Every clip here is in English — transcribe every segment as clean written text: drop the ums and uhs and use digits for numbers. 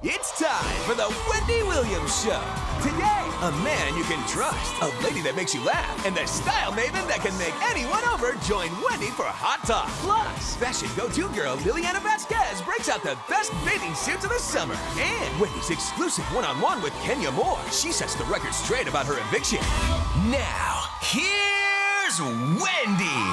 It's time for the Wendy Williams Show. Today, a man you can trust, a lady that makes you laugh, and the style maven that can make anyone over join Wendy for Hot Talk. Plus, fashion go-to girl Liliana Vasquez breaks out the best bathing suits of the summer. And Wendy's exclusive one-on-one with Kenya Moore. She sets the record straight about her eviction. Now, here's Wendy.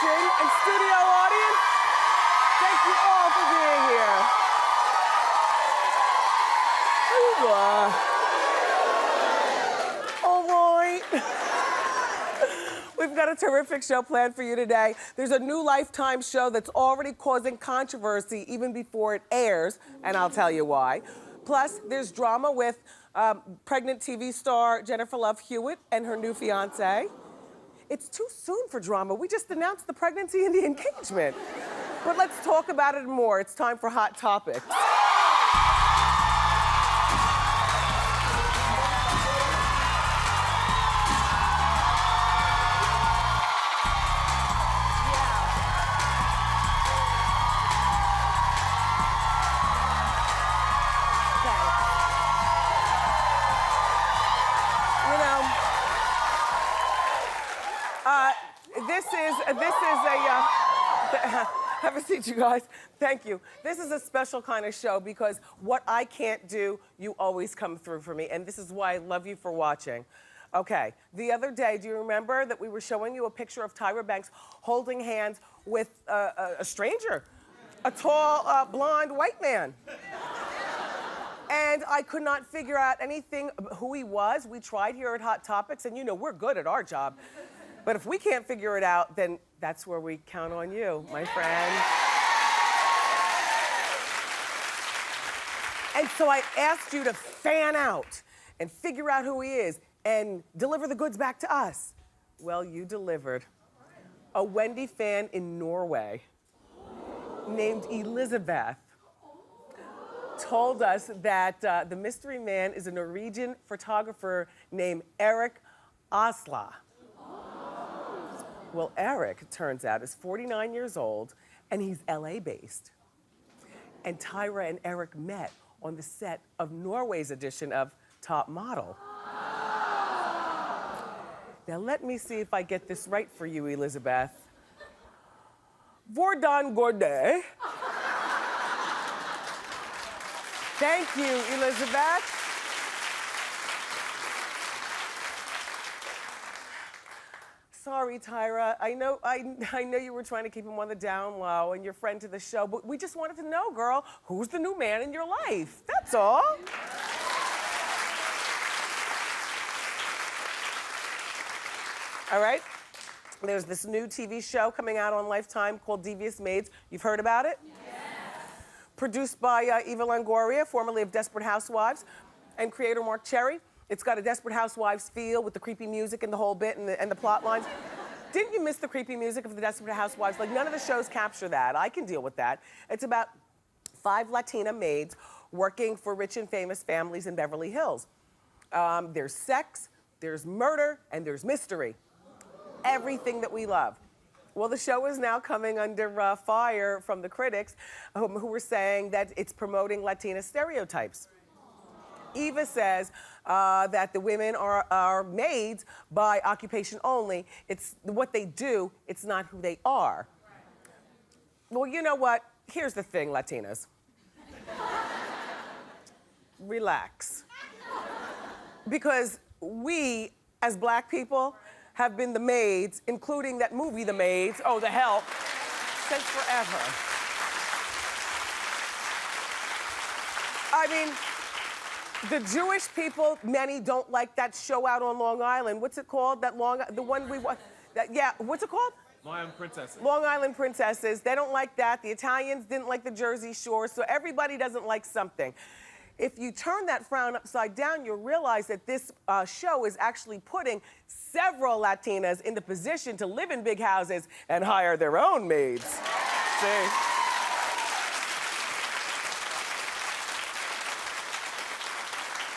And studio audience, thank you all for being here. All right. We've got a terrific show planned for you today. There's a new Lifetime show that's already causing controversy even before it airs, and I'll tell you why. Plus, there's drama with pregnant TV star Jennifer Love Hewitt and her new fiance. It's too soon for drama. We just announced the pregnancy and the engagement. But let's talk about it more. It's time for Hot Topics. This is a, have a seat, you guys. Thank you. This is a special kind of show because what I can't do, you always come through for me, and this is why I love you for watching. Okay, the other day, do you remember that we were showing you a picture of Tyra Banks holding hands with a stranger, a tall, blonde white man? And I could not figure out anything who he was. We tried here at Hot Topics, and you know, we're good at our job. But if we can't figure it out, then that's where we count on you, my friend. And so I asked you to fan out and figure out who he is and deliver the goods back to us. Well, you delivered. A Wendy fan in Norway named Elizabeth told us that the mystery man is a Norwegian photographer named Erik Asla. Well, Eric, it turns out, is 49 years old, and he's LA-based. And Tyra and Eric met on the set of Norway's edition of Top Model. Now, let me see if I get this right for you, Elizabeth. Hvordan går det? Thank you, Elizabeth. Sorry, Tyra. I know you were trying to keep him on the down low and your friend to the show, but we just wanted to know, girl, who's the new man in your life? That's all. All right. There's this new TV show coming out on Lifetime called Devious Maids. You've heard about it? Yes. Produced by Eva Longoria, formerly of Desperate Housewives, and creator Mark Cherry. It's got a Desperate Housewives feel with the creepy music and the whole bit and the plot lines. Didn't you miss the creepy music of the Desperate Housewives? Like, none of the shows capture that. I can deal with that. It's about 5 Latina maids working for rich and famous families in Beverly Hills. There's sex, there's murder, and there's mystery. Everything that we love. Well, the show is now coming under fire from the critics who were saying that it's promoting Latina stereotypes. Eva says that the women are maids by occupation only. It's what they do, it's not who they are. Well, you know what? Here's the thing, Latinas. Relax. Because we, as Black people, have been the maids, including that movie, The Maids, oh, The Help, since forever. I mean, the Jewish people, many don't like that show out on Long Island. What's it called? The one we watched. Yeah, what's it called? Long Island Princesses. Long Island Princesses. They don't like that. The Italians didn't like the Jersey Shore, so everybody doesn't like something. if you turn that frown upside down, you'll realize that this show is actually putting several Latinas into position to live in big houses and hire their own maids. See?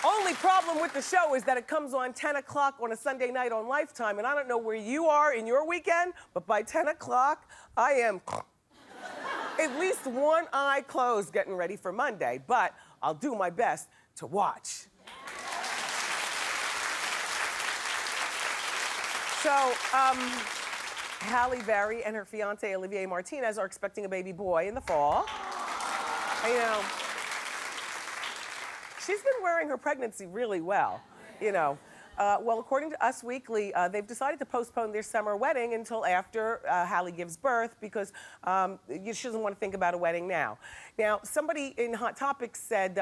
Only problem with the show is that it comes on 10 o'clock on a Sunday night on Lifetime, and I don't know where you are in your weekend, but by 10 o'clock, I am at least one eye closed getting ready for Monday, but I'll do my best to watch. So, Halle Berry and her fiance Olivier Martinez are expecting a baby boy in the fall. You know, she's been wearing her pregnancy really well, you know. Well, according to Us Weekly, they've decided to postpone their summer wedding until after Halle gives birth because she doesn't want to think about a wedding now. Now, somebody in Hot Topics said,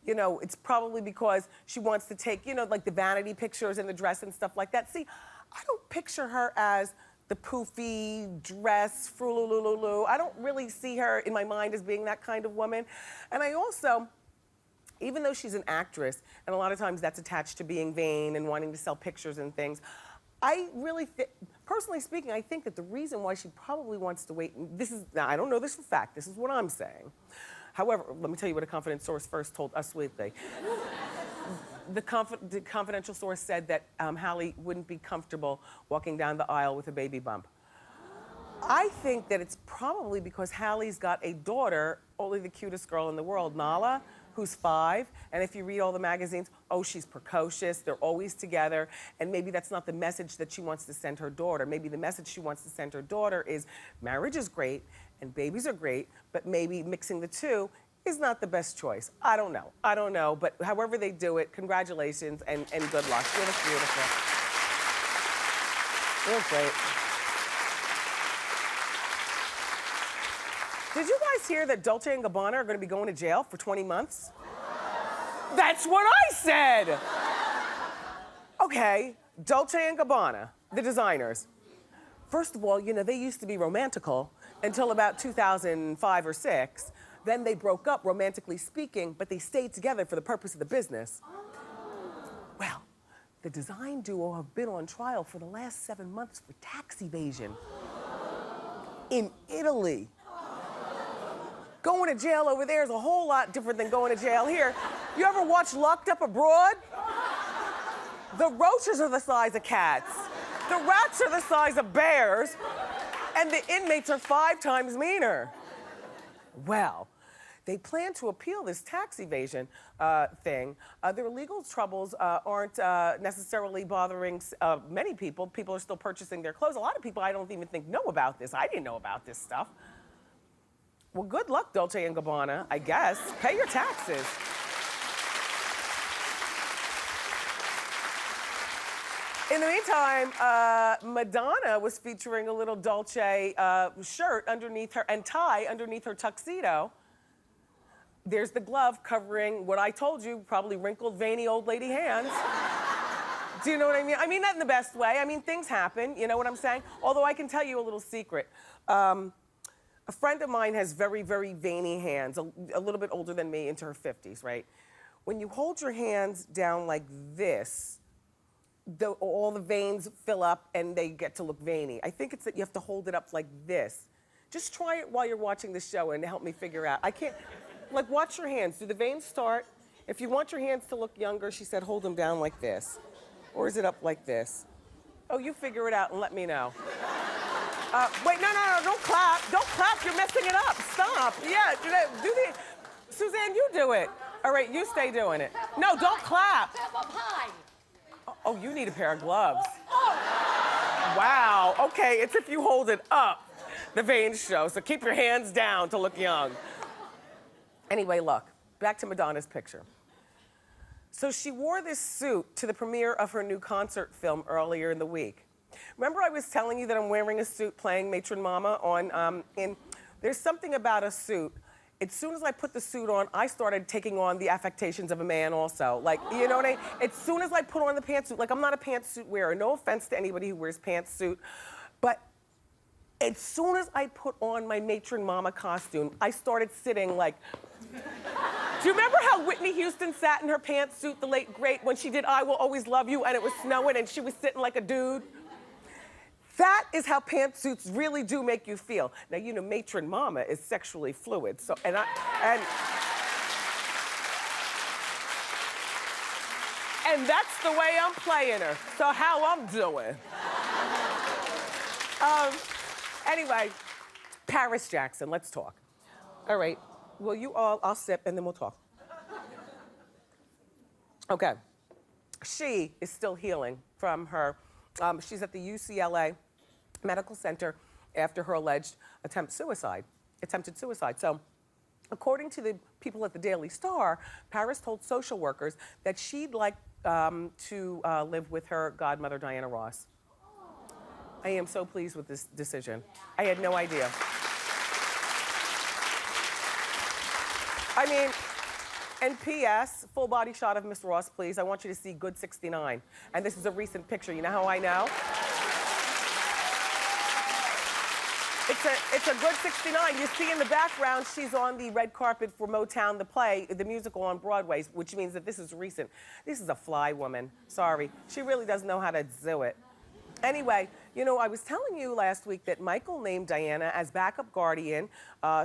you know, it's probably because she wants to take, you know, like the vanity pictures and the dress and stuff like that. See, I don't picture her as the poofy dress, frulululu. I don't really see her in my mind as being that kind of woman. And I also, even though she's an actress, and a lot of times that's attached to being vain and wanting to sell pictures and things, I really, personally speaking, I think that the reason why she probably wants to wait, now I don't know this for fact, this is what I'm saying. However, let me tell you what a confidential source first told Us Weekly. The confidential source said that Halle wouldn't be comfortable walking down the aisle with a baby bump. I think that it's probably because Halle's got a daughter, only the cutest girl in the world, Nala, who's 5, and if you read all the magazines, oh, she's precocious, they're always together, and maybe that's not the message that she wants to send her daughter. Maybe the message she wants to send her daughter is marriage is great, and babies are great, but maybe mixing the two is not the best choice. I don't know, but however they do it, congratulations and good luck. It looks beautiful. It looks great. Did you guys hear that Dolce & Gabbana are gonna be going to jail for 20 months? That's what I said! Okay, Dolce & Gabbana, the designers. First of all, you know, they used to be romantical until about 2005 or 6. Then they broke up, romantically speaking, but they stayed together for the purpose of the business. Well, the design duo have been on trial for the last 7 months for tax evasion in Italy. Going to jail over there is a whole lot different than going to jail here. You ever watch Locked Up Abroad? The roaches are the size of cats. The rats are the size of bears. And the inmates are 5 times meaner. Well, they plan to appeal this tax evasion thing. Their legal troubles aren't necessarily bothering many people. People are still purchasing their clothes. A lot of people I don't even think know about this. I didn't know about this stuff. Well, good luck, Dolce & Gabbana, I guess. Pay your taxes. In the meantime, Madonna was featuring a little Dolce shirt underneath her and tie underneath her tuxedo. There's the glove covering what I told you, probably wrinkled, veiny old lady hands. Do you know what I mean? I mean that in the best way. I mean, things happen, you know what I'm saying? Although I can tell you a little secret. A friend of mine has very, very veiny hands, a little bit older than me, into her 50s, right? When you hold your hands down like this, all the veins fill up and they get to look veiny. I think it's that you have to hold it up like this. Just try it while you're watching the show and help me figure out. I can't, like, watch your hands. Do the veins start? If you want your hands to look younger, she said, hold them down like this. Or is it up like this? Oh, you figure it out and let me know. Wait, no, don't clap. Don't clap, you're messing it up. Stop. Yeah, do the, Suzanne, you do it. All right, you stay doing it. No, don't clap. Oh, you need a pair of gloves. Wow, okay, it's if you hold it up, the veins show, so keep your hands down to look young. Anyway, look, back to Madonna's picture. So she wore this suit to the premiere of her new concert film earlier in the week. Remember I was telling you that I'm wearing a suit playing Matron Mama there's something about a suit. As soon as I put the suit on, I started taking on the affectations of a man also. Like, you know what I mean? As soon as I put on the pantsuit, like I'm not a pantsuit wearer, no offense to anybody who wears pantsuit, but as soon as I put on my Matron Mama costume, I started sitting like Do you remember how Whitney Houston sat in her pantsuit, the late great, when she did I Will Always Love You and it was snowing and she was sitting like a dude? That is how pantsuits really do make you feel. Now, you know, matron mama is sexually fluid, so, and that's the way I'm playing her, so how I'm doing. Anyway, Paris Jackson, let's talk. All right, well, I'll sip and then we'll talk. Okay, she is still healing from her, she's at the UCLA Medical Center after her alleged attempted suicide. So, according to the people at the Daily Star, Paris told social workers that she'd like to live with her godmother, Diana Ross. I am so pleased with this decision. I had no idea. I mean, and P.S., full body shot of Miss Ross, please. I want you to see good 69. And this is a recent picture. You know how I know? It's a good 69. You see in the background, she's on the red carpet for Motown, the play, the musical on Broadway, which means that this is recent. This is a fly woman. Sorry. She really doesn't know how to do it. Anyway, you know, I was telling you last week that Michael named Diana as backup guardian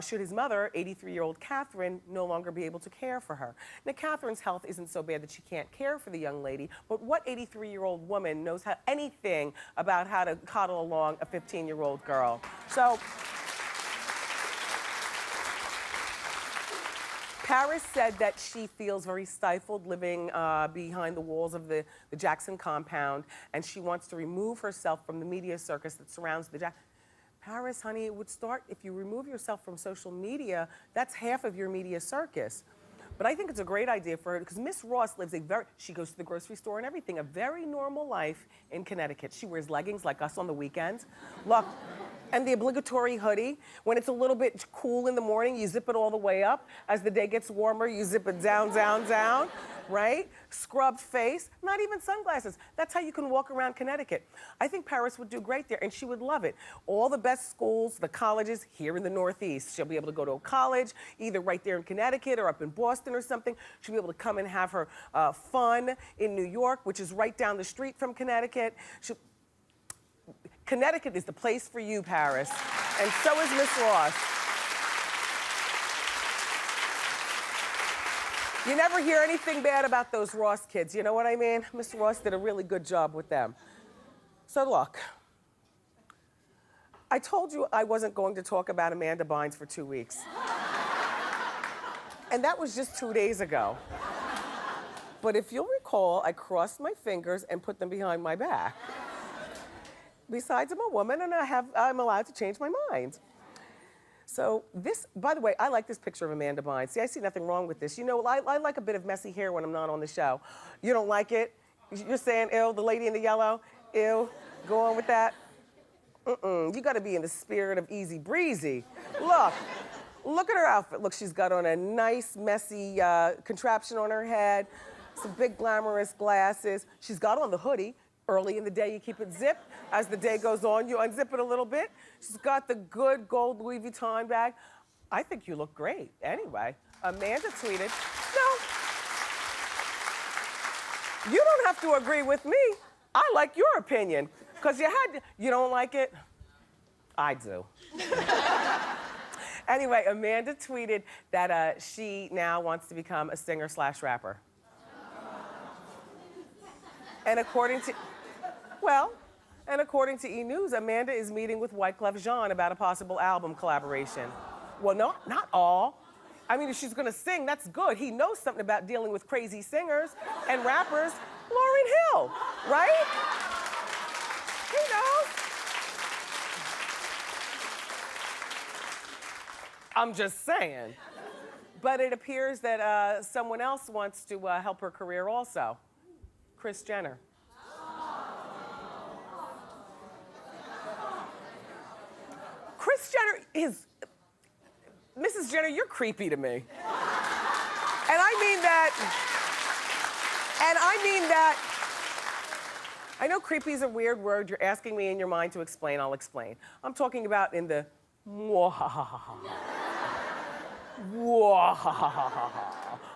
should his mother, 83-year-old Catherine, no longer be able to care for her. Now, Catherine's health isn't so bad that she can't care for the young lady, but what 83-year-old woman knows anything about how to coddle along a 15-year-old girl? So, Paris said that she feels very stifled living behind the walls of the Jackson compound, and she wants to remove herself from the media circus that surrounds the Jackson. Paris, honey, it would start if you remove yourself from social media. That's half of your media circus. But I think it's a great idea for her because Miss Ross lives she goes to the grocery store and everything, a very normal life in Connecticut. She wears leggings like us on the weekends. Look. And the obligatory hoodie. When it's a little bit cool in the morning, you zip it all the way up. As the day gets warmer, you zip it down, down, down, right? Scrubbed face, not even sunglasses. That's how you can walk around Connecticut. I think Paris would do great there, and she would love it. All the best schools, the colleges here in the Northeast. She'll be able to go to a college, either right there in Connecticut or up in Boston or something. She'll be able to come and have her fun in New York, which is right down the street from Connecticut. Connecticut is the place for you, Paris. And so is Miss Ross. You never hear anything bad about those Ross kids, you know what I mean? Miss Ross did a really good job with them. So look, I told you I wasn't going to talk about Amanda Bynes for 2 weeks. And that was just 2 days ago. But if you'll recall, I crossed my fingers and put them behind my back. Besides, I'm a woman and I'm allowed to change my mind. So this, by the way, I like this picture of Amanda Bynes. See, I see nothing wrong with this. You know, I like a bit of messy hair when I'm not on the show. You don't like it? You're saying, ew, the lady in the yellow? Ew, go on with that? You gotta be in the spirit of easy breezy. Look at her outfit. Look, she's got on a nice, messy contraption on her head, some big glamorous glasses. She's got on the hoodie. Early in the day, you keep it zipped. As the day goes on, you unzip it a little bit. She's got the good gold Louis Vuitton bag. I think you look great. Anyway, Amanda tweeted, no, you don't have to agree with me. I like your opinion. Because you don't like it? I do. Anyway, Amanda tweeted that she now wants to become a singer/rapper. And according to E! News, Amanda is meeting with Wyclef Jean about a possible album collaboration. Well, not all. I mean, if she's gonna sing, that's good. He knows something about dealing with crazy singers and rappers. Lauryn Hill, right? He knows. I'm just saying. But it appears that someone else wants to help her career also. Kris Jenner. Kris Jenner is, Mrs. Jenner, you're creepy to me. And I mean that, I know creepy is a weird word. You're asking me in your mind to explain, I'll explain. I'm talking about in the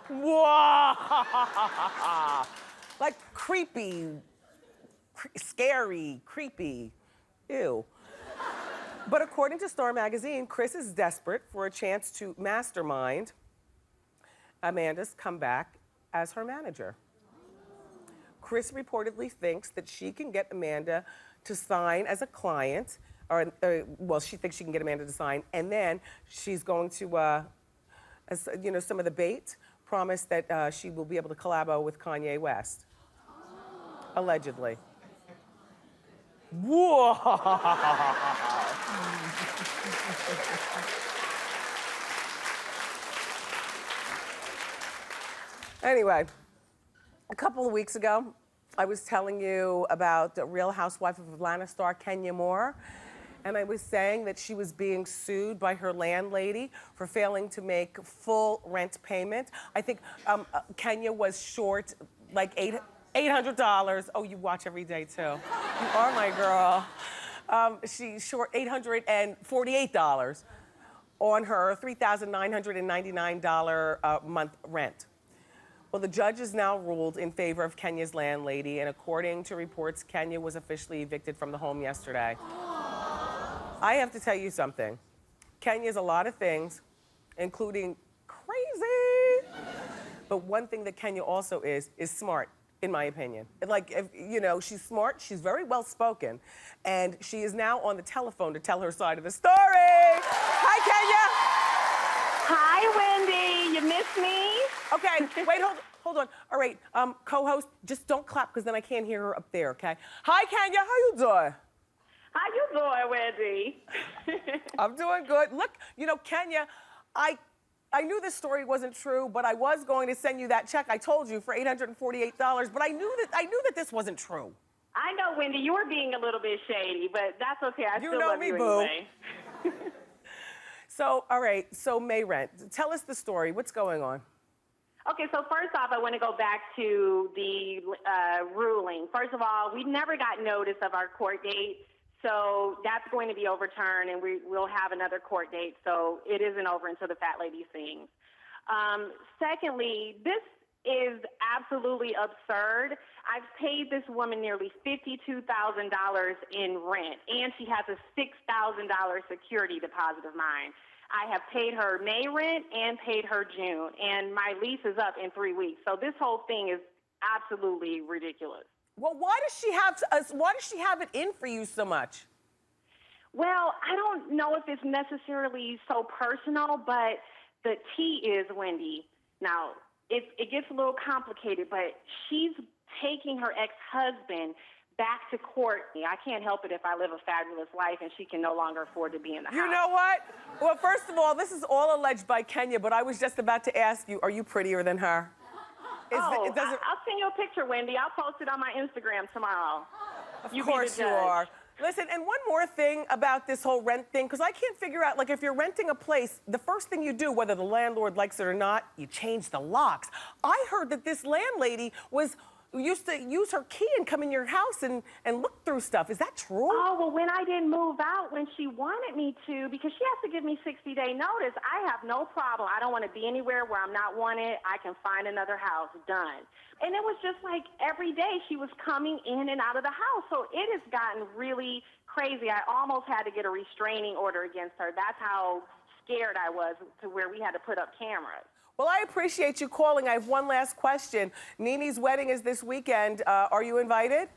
Whoa! Like creepy, scary, creepy. Ew. But according to Star Magazine, Chris is desperate for a chance to mastermind Amanda's comeback as her manager. Chris reportedly thinks that she can get Amanda to sign as a client, well, she thinks she can get Amanda to sign, and then she's going to, as you know, some of the bait, promise that she will be able to collabo with Kanye West. Allegedly. Whoa! Anyway, a couple of weeks ago, I was telling you about the Real Housewife of Atlanta star Kenya Moore, and I was saying that she was being sued by her landlady for failing to make full rent payment. I think Kenya was short like $800. Oh, you watch every day too. You are my girl. She's short $848 on her $3,999 a month rent. Well, the judge has now ruled in favor of Kenya's landlady, and according to reports, Kenya was officially evicted from the home yesterday. I have to tell you something. Kenya's a lot of things, including crazy. But one thing that Kenya also is smart, in my opinion. Like, if, you know, she's smart, she's very well spoken, and she is now on the telephone to tell her side of the story. Hi, Kenya. Hi, Wendy. You missed me? Okay, wait, hold on. All right, co-host, just don't clap because then I can't hear her up there, okay? Hi, Kenya, how you doing? How you doing, Wendy? I'm doing good. Look, you know, Kenya, I knew this story wasn't true, but I was going to send you that check I told you for $848, but I knew that this wasn't true. I know, Wendy, you were being a little bit shady, but that's okay. I still know love me, you boo. anyway. So, all right, so May rent. Tell us the story. What's going on? Okay, so first off, I want to go back to the ruling. First of all, we never got notice of our court date, so that's going to be overturned, and we'll have another court date, so it isn't over until the fat lady sings. Secondly, this is absolutely absurd. I've paid this woman nearly $52,000 in rent, and she has a $6,000 security deposit of mine. I have paid her May rent and paid her June, and my lease is up in 3 weeks. So this whole thing is absolutely ridiculous. Well, why does she have it in for you so much? Well, I don't know if it's necessarily so personal, but the tea is, Wendy. Now, it gets a little complicated, but she's taking her ex-husband back to court. I can't help it if I live a fabulous life and she can no longer afford to be in the house. You know what? Well, first of all, this is all alleged by Kenya, but I was just about to ask you, are you prettier than her? I'll send you a picture, Wendy. I'll post it on my Instagram tomorrow. Of course you are. Listen, and one more thing about this whole rent thing, because I can't figure out, like, if you're renting a place, the first thing you do, whether the landlord likes it or not, you change the locks. I heard that this landlady used to use her key and come in your house and look through stuff. Is that true? Oh, well, when I didn't move out when she wanted me to, because she has to give me 60-day notice, I have no problem. I don't want to be anywhere where I'm not wanted. I can find another house. Done. And it was just like every day she was coming in and out of the house. So it has gotten really crazy. I almost had to get a restraining order against her. That's how scared I was, to where we had to put up cameras. Well, I appreciate you calling. I have one last question. Nene's wedding is this weekend. Are you invited?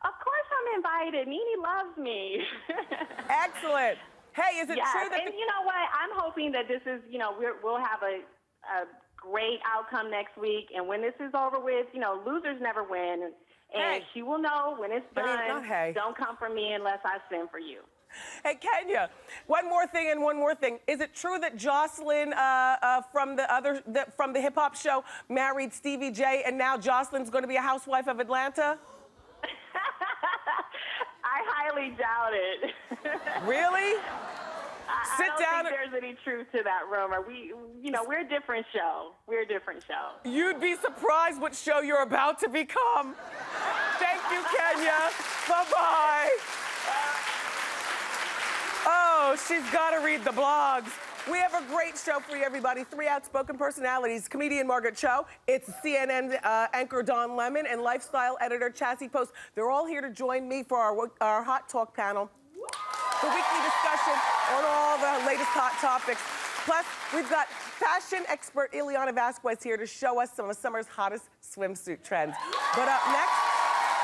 Of course I'm invited. Nene loves me. Excellent. Hey, is it true that... And you know what? I'm hoping that this is, we'll have a great outcome next week. And when this is over with, losers never win. And she will know when it's done. Don't come for me unless I send for you. Hey, Kenya, one more thing. Is it true that Jocelyn from the hip hop show married Stevie J, and now Jocelyn's going to be a housewife of Atlanta? I highly doubt it. Really? I don't think there's any truth to that rumor. We're a different show. You'd be surprised what show you're about to become. Thank you, Kenya. Bye-bye. Oh, she's got to read the blogs. We have a great show for you, everybody. 3 outspoken personalities, comedian Margaret Cho, it's CNN anchor Don Lemon, and lifestyle editor Chassie Post. They're all here to join me for our Hot Talk panel. The weekly discussion on all the latest hot topics. Plus, we've got fashion expert Ileana Vasquez here to show us some of summer's hottest swimsuit trends. But up next,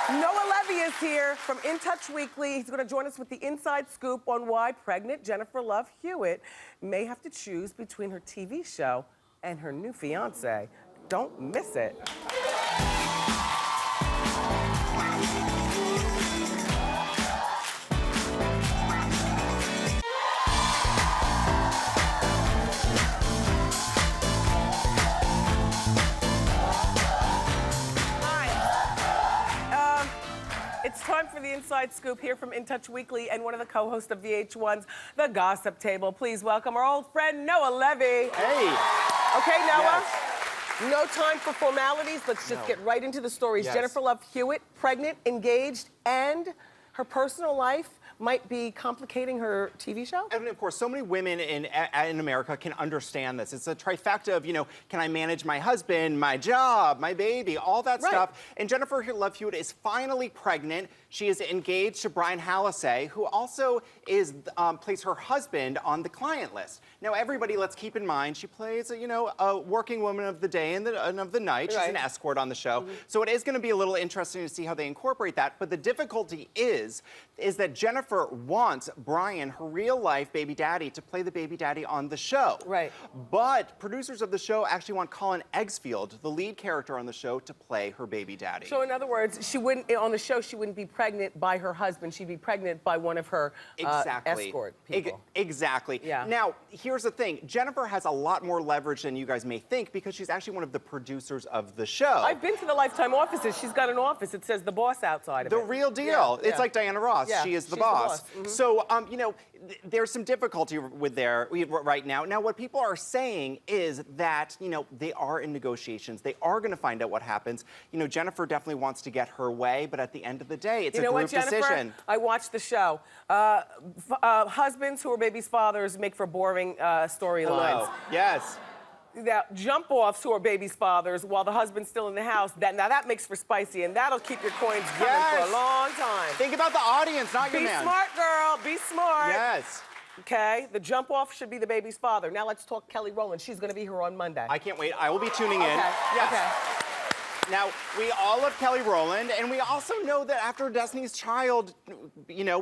Noah Levy is here from In Touch Weekly. He's going to join us with the inside scoop on why pregnant Jennifer Love Hewitt may have to choose between her TV show and her new fiancé. Don't miss it. It's time for the Inside Scoop here from In Touch Weekly and one of the co-hosts of VH1's The Gossip Table. Please welcome our old friend Noah Levy. Hey. Okay, Noah. Yes. No time for formalities. Let's just get right into the stories. Yes. Jennifer Love Hewitt, pregnant, engaged, and her personal life might be complicating her TV show? And of course, so many women in America can understand this. It's a trifecta of, can I manage my husband, my job, my baby, all that stuff. And Jennifer Love Hewitt is finally pregnant. She is engaged to Brian Halle, who also is plays her husband on the client list. Now, everybody, let's keep in mind, she plays, a working woman of the day and of the night. She's an escort on the show. So it is going to be a little interesting to see how they incorporate that. But the difficulty is that Jennifer wants Brian, her real-life baby daddy, to play the baby daddy on the show. Right. But producers of the show actually want Colin Eggsfield, the lead character on the show, to play her baby daddy. So in other words, she wouldn't on the show. She wouldn't be pregnant by her husband. She'd be pregnant by one of her escort people. Exactly. Yeah. Now, here's the thing. Jennifer has a lot more leverage than you guys may think because she's actually one of the producers of the show. I've been to the Lifetime offices. She's got an office. It says the boss outside of it. The real deal. Yeah, It's like Diana Ross. Yeah, She is the she's boss. So, there's some difficulty with there right now. Now, what people are saying is that, they are in negotiations. They are going to find out what happens. Jennifer definitely wants to get her way, but at the end of the day, it's a group decision. I watched the show. Husbands who are babies' fathers make for boring storylines. Yes. Now, jump-offs who are babies' fathers while the husband's still in the house, now that makes for spicy, and that'll keep your coins coming for a long time. Think about the audience, not your man. Be smart, girl. Be smart. Yes. Okay, the jump-off should be the baby's father. Now let's talk Kelly Rowland. She's going to be here on Monday. I can't wait. I will be tuning in. Okay. Yes. Okay. Now, we all love Kelly Rowland, and we also know that after Destiny's Child,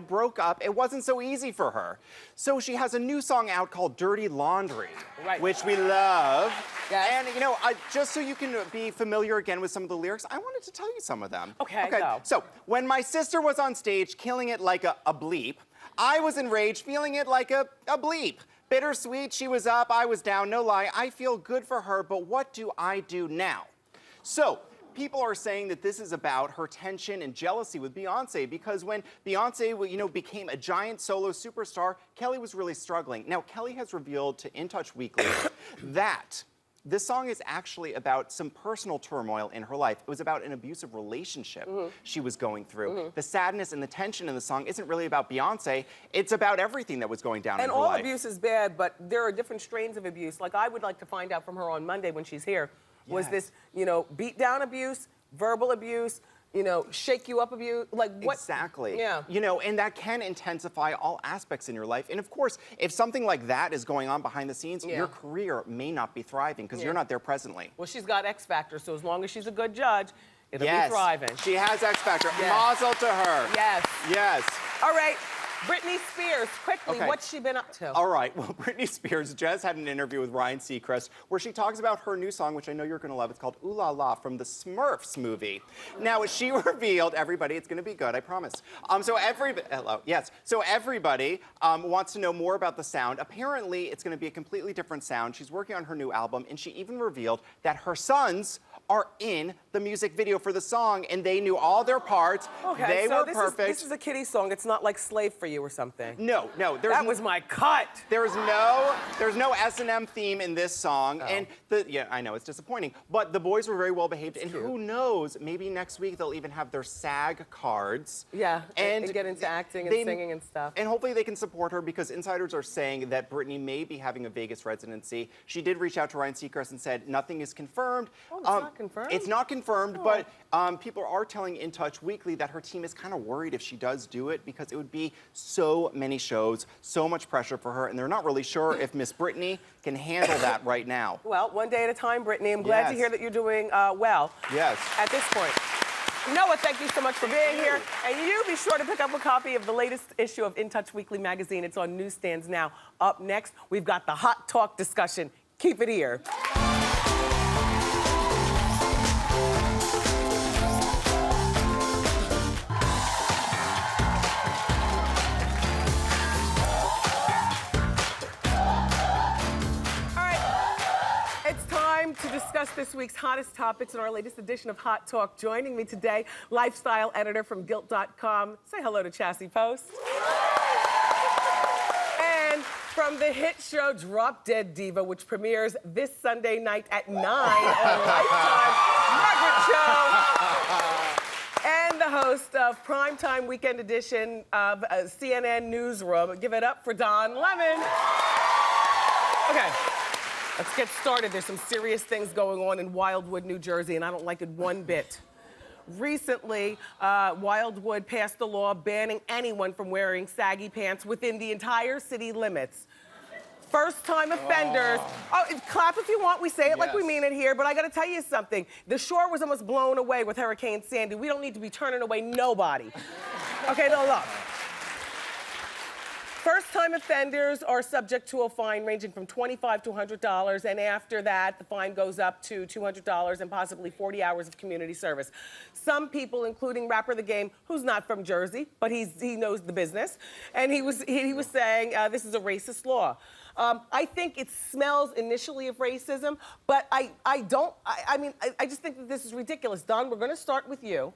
broke up, it wasn't so easy for her. So she has a new song out called Dirty Laundry, which we love. Yes. And, just so you can be familiar again with some of the lyrics, I wanted to tell you some of them. Okay, go. So, when my sister was on stage killing it like a bleep, I was enraged, feeling it like a bleep. Bittersweet, she was up, I was down, no lie, I feel good for her, but what do I do now? So, people are saying that this is about her tension and jealousy with Beyonce because when Beyonce, became a giant solo superstar, Kelly was really struggling. Now, Kelly has revealed to In Touch Weekly that this song is actually about some personal turmoil in her life. It was about an abusive relationship she was going through. The sadness and the tension in the song isn't really about Beyonce. It's about everything that was going down in her life. And all abuse is bad, but there are different strains of abuse. Like I would like to find out from her on Monday when she's here. Was this, beat down abuse, verbal abuse, shake you up abuse? Like what? Exactly. Yeah. And that can intensify all aspects in your life. And of course, if something like that is going on behind the scenes, your career may not be thriving because you're not there presently. Well, she's got X Factor, so as long as she's a good judge, it'll be thriving. She has X Factor. Yes. Mazel to her. Yes. Yes. All right. Britney Spears, quickly, what's she been up to? All right, well, Britney Spears just had an interview with Ryan Seacrest where she talks about her new song, which I know you're going to love. It's called Ooh La La from the Smurfs movie. Now, she revealed, everybody, it's going to be good, I promise. So everybody wants to know more about the sound. Apparently, it's going to be a completely different sound. She's working on her new album, and she even revealed that her sons are in the music video for the song, and they knew all their parts. Okay, they so were this perfect. This is a kiddie song. It's not like Slave for You or something. No, That was my cut. There's no S&M theme in this song, and yeah, I know it's disappointing, but the boys were very well behaved, and who knows, maybe next week they'll even have their SAG cards. Yeah, and get into acting and singing and stuff. And hopefully they can support her, because insiders are saying that Britney may be having a Vegas residency. She did reach out to Ryan Seacrest and said nothing is confirmed. Oh, it's not confirmed? It's not confirmed, but people are telling In Touch Weekly that her team is kind of worried if she does do it, because it would be so many shows, so much pressure for her, and they're not really sure if Miss Britney can handle that right now. Well, one day at a time, Britney. I'm glad to hear that you're doing well. Yes. At this point. Noah, thank you so much for being here. And you be sure to pick up a copy of the latest issue of In Touch Weekly magazine. It's on newsstands now. Up next, we've got the Hot Talk discussion. Keep it here. To discuss this week's hottest topics in our latest edition of Hot Talk. Joining me today, lifestyle editor from Gilt.com. Say hello to Chassie Post. And from the hit show Drop Dead Diva, which premieres this Sunday night at 9 on Lifetime, Margaret Cho. And the host of Primetime Weekend Edition of CNN Newsroom. Give it up for Don Lemon. Okay. Let's get started. There's some serious things going on in Wildwood, New Jersey, and I don't like it one bit. Recently, Wildwood passed a law banning anyone from wearing saggy pants within the entire city limits. First-time offenders. Oh, clap if you want. We say it like we mean it here, but I gotta tell you something. The shore was almost blown away with Hurricane Sandy. We don't need to be turning away nobody. Okay, no, look. First-time offenders are subject to a fine ranging from $25 to $100, and after that, the fine goes up to $200 and possibly 40 hours of community service. Some people, including Rapper The Game, who's not from Jersey, but he knows the business, and he was saying this is a racist law. I think it smells initially of racism, but I just think that this is ridiculous. Don, we're gonna start with you.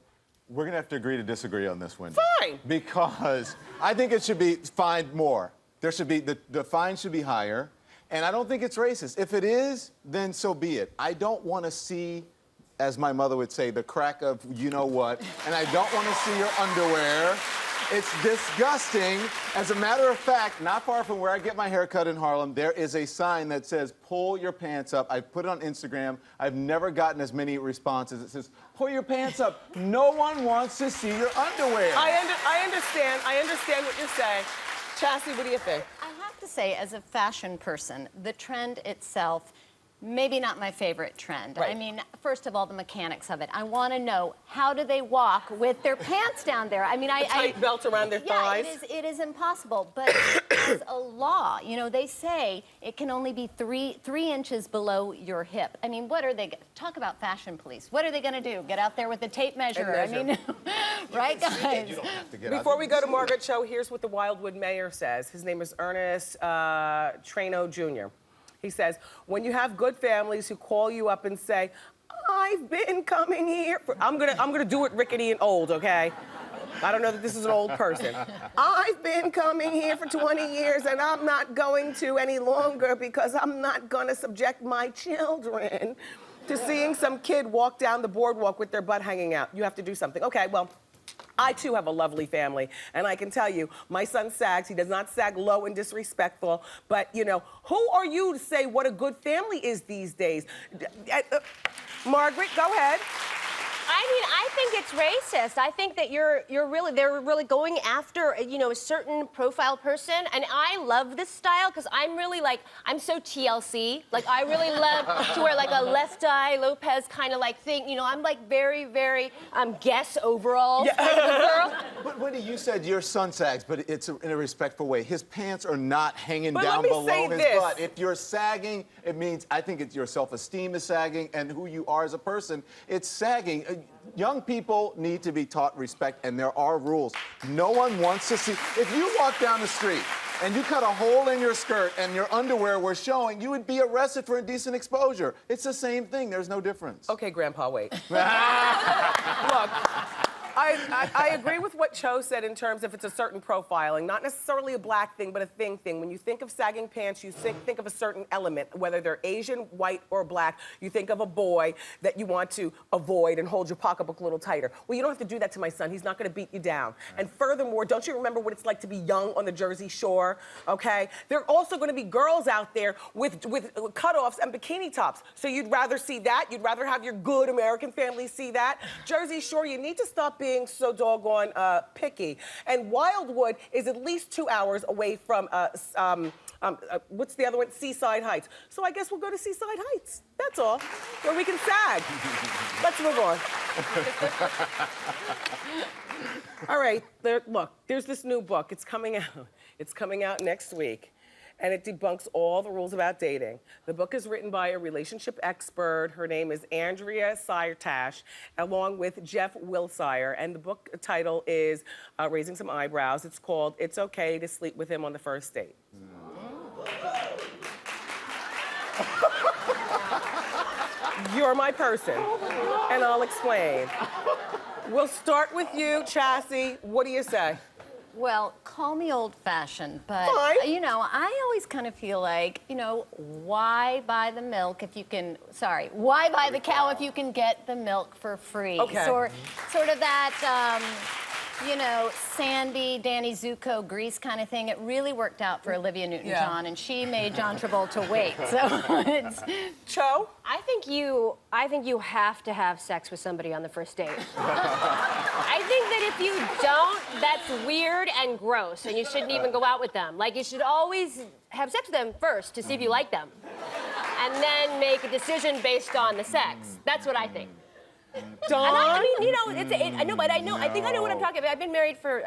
We're gonna have to agree to disagree on this, Wendy. Fine. Because I think it should be fined more. There should be, the fine should be higher, and I don't think it's racist. If it is, then so be it. I don't wanna see, as my mother would say, the crack of you know what, and I don't wanna see your underwear. It's disgusting. As a matter of fact, not far from where I get my hair cut in Harlem, there is a sign that says, pull your pants up. I put it on Instagram. I've never gotten as many responses. It says, pull your pants up. No one wants to see your underwear. I understand what you're saying. Chassie, what do you think? I have to say, as a fashion person, the trend itself, maybe not my favorite trend. Right. I mean, first of all, the mechanics of it. I want to know, how do they walk with their pants down there? I mean, a tight belt around their thighs. Yeah, it is impossible. But as a law, you know, they say it can only be three inches below your hip. I mean, what are they? Talk about fashion police. What are they going to do? Get out there with the tape measure? I mean, right, guys? You don't have to get Before we go to Margaret Cho, here's what the Wildwood mayor says. His name is Ernest Trano Jr. He says, when you have good families who call you up and say, I've been coming here for, I'm gonna do it rickety and old, okay? I don't know that this is an old person. I've been coming here for 20 years and I'm not going to any longer because I'm not gonna subject my children to seeing some kid walk down the boardwalk with their butt hanging out. You have to do something. Okay, well, I too have a lovely family, and I can tell you, my son sags. He does not sag low and disrespectful, but you know, who are you to say what a good family is these days? Margaret, go ahead. I mean, I think it's racist. I think that they're really going after, you know, a certain profile person, and I love this style because I'm really like, I'm so TLC. Like, I really love to wear like a Left Eye Lopez kind of like thing. You know, I'm like very, very Guess overalls kind of a girl. But Wendy, you said your son sags, but it's in a respectful way. His pants are not hanging But down let me below say his this. butt. If you're sagging, it means, I think it's your self-esteem is sagging, and who you are as a person, it's sagging. young people need to be taught respect, and there are rules. No one wants to see. If you walk down the street and you cut a hole in your skirt and your underwear were showing, you would be arrested for indecent exposure. It's the same thing. There's no difference. Okay, Grandpa, wait. Look, I agree with what Cho said in terms of it's a certain profiling, not necessarily a black thing, but a thing. When you think of sagging pants, you think of a certain element, whether they're Asian, white, or black. You think of a boy that you want to avoid and hold your pocketbook a little tighter. Well, you don't have to do that to my son. He's not going to beat you down. Right. And furthermore, don't you remember what it's like to be young on the Jersey Shore? Okay, there are also going to be girls out there with cutoffs and bikini tops. So you'd rather see that? You'd rather have your good American family see that? Jersey Shore, you need to stop being so doggone picky. And Wildwood is at least 2 hours away from, what's the other one? Seaside Heights. So I guess we'll go to Seaside Heights. That's all. Where we can sag. Let's move on. All right, look, there's this new book. It's coming out. It's coming out next week. And it debunks all the rules about dating. The book is written by a relationship expert. Her name is Andrea Sirtash, along with Jeff Wilsire. And the book title is Raising Some Eyebrows. It's called It's Okay to Sleep with Him on the First Date. You're my person, and I'll explain. We'll start with you, Chassie. What do you say? Well, call me old-fashioned, but, Fine. you know, I always kind of feel like, you know, why buy the milk if you can, why buy the cow if you can get the milk for free? Okay. Sort of that, you know, Sandy, Danny Zuko, Grease kind of thing. It really worked out for Olivia Newton-John, and she made John Travolta wait. So it's... Cho? I think you have to have sex with somebody on the first date. I think that if you don't, that's weird and gross, and you shouldn't even go out with them. Like, you should always have sex with them first to see if you like them, and then make a decision based on the sex. That's what I think. Dawn? I mean, you know, I know, but I know. I think I know what I'm talking about. I've been married for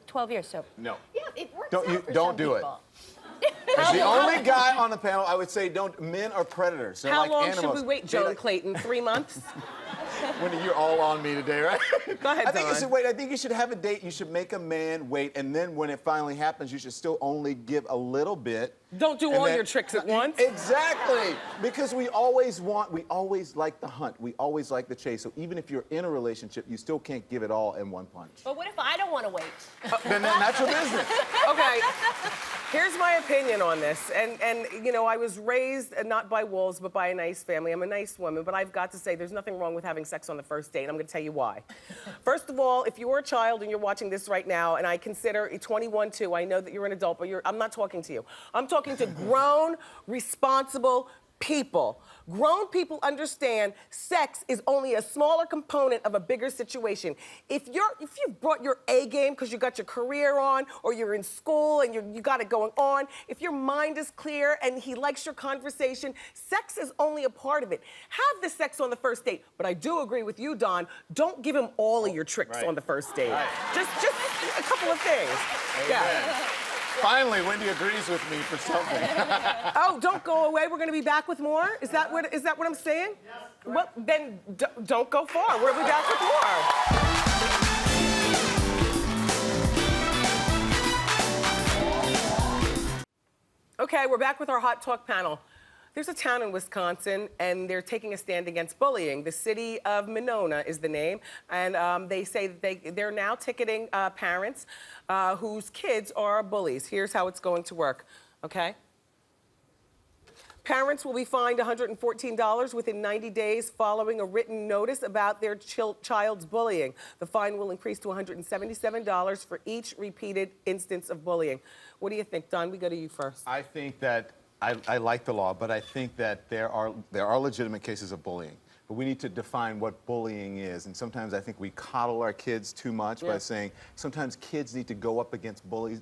12 years, so. No. Yeah, it works Don't out you- for don't some do it. people. As the only guy on the panel, I would say men are predators. They're How like long animals. should we wait, Joan Clayton? 3 months? Wendy, you're all on me today, right? Go ahead, I think you Dawn. should wait. I think you should have a date. You should make a man wait, and then when it finally happens, you should still only give a little bit. Don't do and all then- your tricks at once. Exactly. Because we always like the hunt. We always like the chase. So even if you're in a relationship, you still can't give it all in one punch. But what if I don't want to wait? Then that's your business. Okay, here's my opinion on this. And you know, I was raised not by wolves, but by a nice family. I'm a nice woman, but I've got to say there's nothing wrong with having sex on the first date. I'm gonna tell you why. First of all, if you're a child and you're watching this right now, and I consider 21 too, I know that you're an adult, but I'm not talking to you. I'm talking to grown, responsible people. Grown people understand sex is only a smaller component of a bigger situation. If you've brought your A game because you got your career on, or you're in school and you got it going on, if your mind is clear and he likes your conversation, sex is only a part of it. Have the sex on the first date. But I do agree with you, Don. Don't give him all of your tricks on the first date. Right. Just a couple of things. Amen. Yeah. Finally, Wendy agrees with me for something. Oh, don't go away. We're going to be back with more? Is that what I'm saying? Yes. Well, then don't go far. We'll be back with more. Okay, we're back with our Hot Talk panel. There's a town in Wisconsin, and they're taking a stand against bullying. The city of Monona is the name, and they say that they're now ticketing parents whose kids are bullies. Here's how it's going to work, okay? Parents will be fined $114 within 90 days following a written notice about their child's bullying. The fine will increase to $177 for each repeated instance of bullying. What do you think, Don? We go to you first. I think that I like the law, but I think that there are legitimate cases of bullying. But we need to define what bullying is. And sometimes I think we coddle our kids too much by saying sometimes kids need to go up against bullies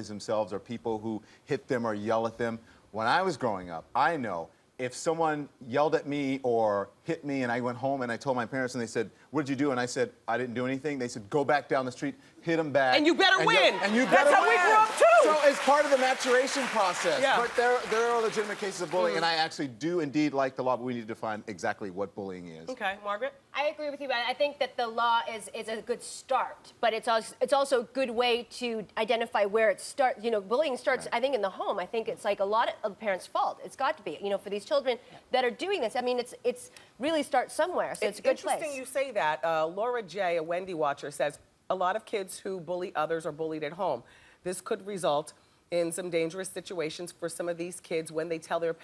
themselves, or people who hit them or yell at them. When I was growing up, I know if someone yelled at me or hit me and I went home and I told my parents and they said, what did you do? And I said, I didn't do anything. They said, go back down the street, hit them back. And you better win. And you That's better how we win. grew up too. So it's part of the maturation process. Yeah. But there are legitimate cases of bullying, and I actually do indeed like the law, but we need to define exactly what bullying is. Okay, Margaret? I agree with you, but I think that the law is a good start, but it's also a good way to identify where it starts. You know, bullying starts, I think, in the home. I think it's like a lot of parents' fault. It's got to be, you know, for these children that are doing this. I mean, it's really starts somewhere, so it's a good place. Interesting you say that. Laura J., a Wendy watcher, says a lot of kids who bully others are bullied at home. This could result in some dangerous situations for some of these kids when they tell their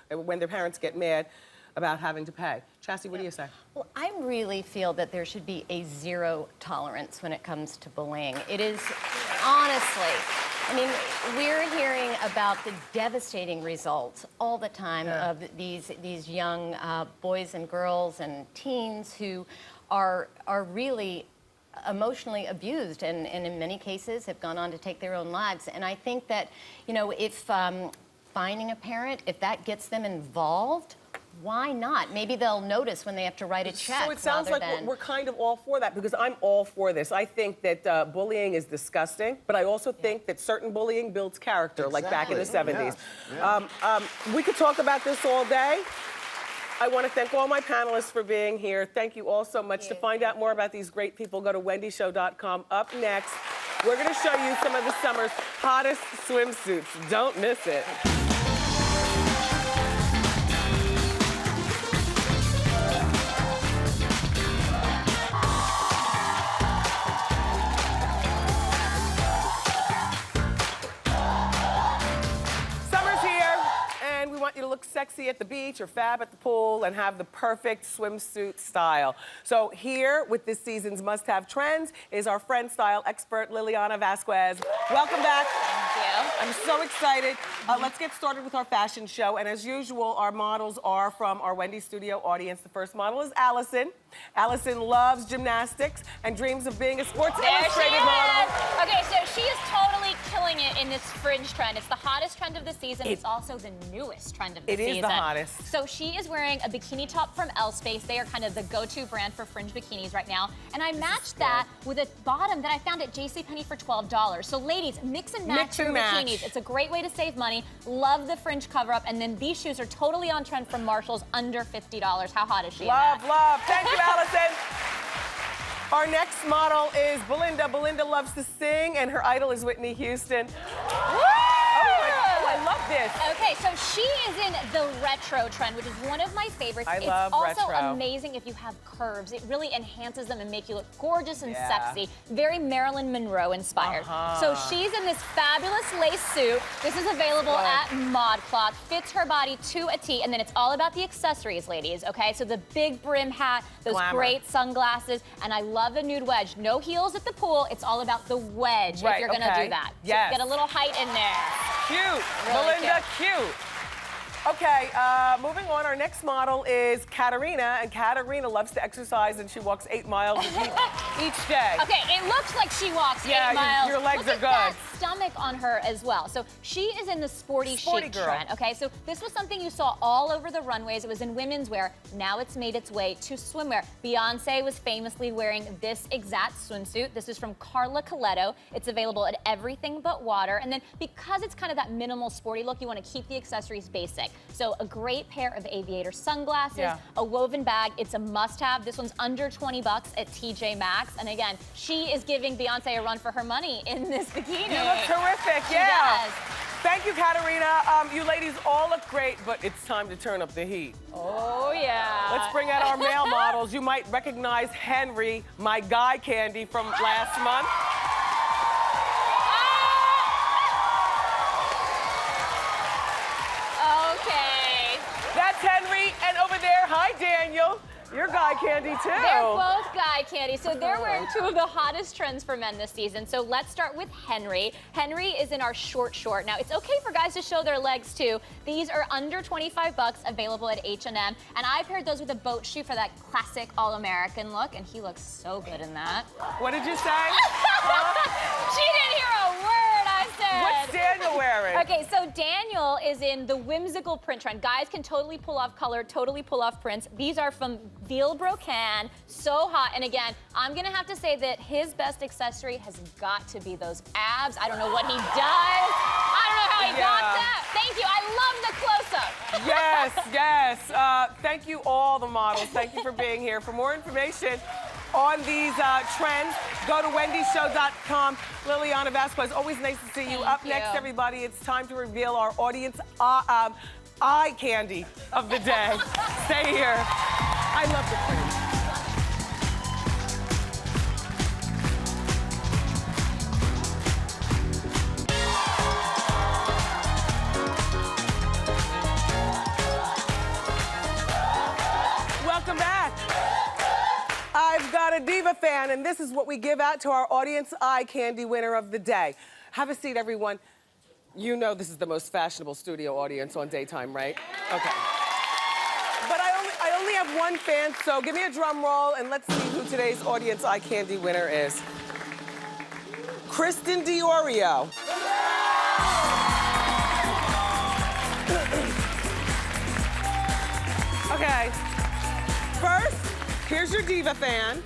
when their parents get mad about having to pay. Chassie, what do you say? Well, I really feel that there should be a zero tolerance when it comes to bullying. It is, honestly, I mean, we're hearing about the devastating results all the time of these young boys and girls and teens who are really emotionally abused and in many cases have gone on to take their own lives. And I think that, you know, if finding a parent, if that gets them involved, why not? Maybe they'll notice when they have to write a check. So it sounds like we're kind of all for that, because I'm all for this. I think that bullying is disgusting, but I also think that certain bullying builds character, like back in the 70s. We could talk about this all day. I want to thank all my panelists for being here. Thank you all so much. To find out more about these great people, go to wendyshow.com. Up next, we're going to show you some of the summer's hottest swimsuits. Don't miss it. You to look sexy at the beach or fab at the pool and have the perfect swimsuit style. So here with this season's must-have trends is our friend style expert, Liliana Vasquez. Welcome back. Thank you. I'm so excited. Let's get started with our fashion show. And as usual, our models are from our Wendy Studio audience. The first model is Allison. Allison loves gymnastics and dreams of being a Sports Illustrated model. Okay, so she is totally killing it in this fringe trend. It's the hottest trend of the season. It's also the newest trend of the season. It is the hottest. So she is wearing a bikini top from Space. They are kind of the go-to brand for fringe bikinis right now. And I matched that with a bottom that I found at JCPenney for $12. So ladies, mix and match your bikinis. It's a great way to save money. Love the fringe cover-up. And then these shoes are totally on trend from Marshalls, under $50. How hot is she? Love. Thank you, Allison. Our next model is Belinda. Belinda loves to sing, and her idol is Whitney Houston. I love this. Okay, so she is in the retro trend, which is one of my favorites. I love It's also retro. amazing if you have curves. It really enhances them and make you look gorgeous and sexy. Very Marilyn Monroe inspired. So she's in this fabulous lace suit. This is available at ModCloth. Fits her body to a T, and then it's all about the accessories, ladies, okay? So the big brim hat, those great sunglasses, and I love the nude wedge. No heels at the pool. It's all about the wedge if you're gonna do that. So get a little height in there. Cute. Really Belinda, cute. Okay, moving on, our next model is Katarina, and Katarina loves to exercise, and she walks 8 miles each day. Okay, it looks like she walks 8 miles. Your legs Look are good. At that stomach on her as well. So she is in the sporty chic trend, okay? So this was something you saw all over the runways. It was in women's wear. Now it's made its way to swimwear. Beyonce was famously wearing this exact swimsuit. This is from Carla Coletto. It's available at Everything But Water. And then because it's kind of that minimal sporty look, you want to keep the accessories basic. So a great pair of aviator sunglasses, a woven bag. It's a must-have. This one's under 20 bucks at TJ Maxx. And again, she is giving Beyonce a run for her money in this bikini. You look terrific, She does. Thank you, Katarina. You ladies all look great, but it's time to turn up the heat. Oh, yeah. Let's bring out our male models. You might recognize Henry, my guy candy from last month. Okay. That's Henry, and over there, hi, Daniel. You're guy candy, too. They're both guy candy. So they're wearing two of the hottest trends for men this season. So let's start with Henry. Henry is in our short. Now, it's okay for guys to show their legs, too. These are under 25 bucks, available at H&M. And I paired those with a boat shoe for that classic all-American look, and he looks so good in that. What did you say? She didn't hear a word I said. What's Daniel wearing? Okay, so Daniel is in the whimsical print trend. Guys can totally pull off color, totally pull off prints. These are from Veal Brocan, so hot. And again, I'm gonna have to say that his best accessory has got to be those abs. I don't know what he does. I don't know how he got that. Thank you, I love the close-up. Yes, yes. Thank you all the models. Thank you for being here. For more information on these trends, go to wendyshow.com. Liliana Vasquez, always nice to see you. Up next, everybody, it's time to reveal our audience eye candy of the day. Stay here. I love the print. Welcome back. I've got a diva fan, and this is what we give out to our audience eye candy winner of the day. Have a seat, everyone. You know this is the most fashionable studio audience on daytime, right? Okay. But I only have one fan, so give me a drum roll, and let's see who today's audience eye candy winner is. Kristen Diorio. Okay. First, here's your diva fan.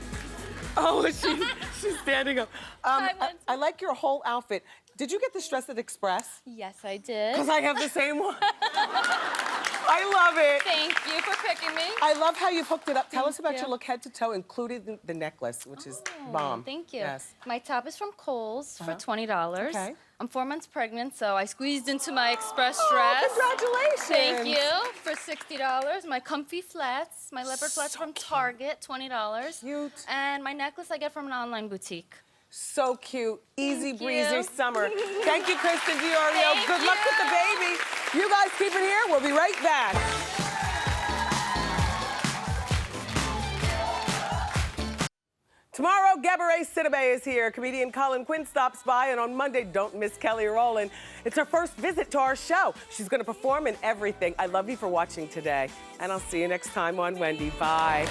Oh, she's standing up. I like your whole outfit. Did you get this dress at Express? Yes, I did. Because I have the same one. I love it. Thank you for picking me. I love how you've hooked it up. Tell us about your look head to toe, including the necklace, which is bomb. Thank you. Yes. My top is from Kohl's for $20. Okay. I'm 4 months pregnant, so I squeezed into my Express dress. Congratulations. Thank you for $60. My comfy flats, my leopard flats from Target, $20. Cute. And my necklace I get from an online boutique. So cute. Easy Thank breezy you. summer. Thank you, Kristen Diorio. Thank Good luck with the baby. You guys keep it here. We'll be right back. Tomorrow, Gabourey Sidibe is here. Comedian Colin Quinn stops by, and on Monday, don't miss Kelly Rowland. It's her first visit to our show. She's going to perform in everything. I love you for watching today, and I'll see you next time on Wendy. Bye.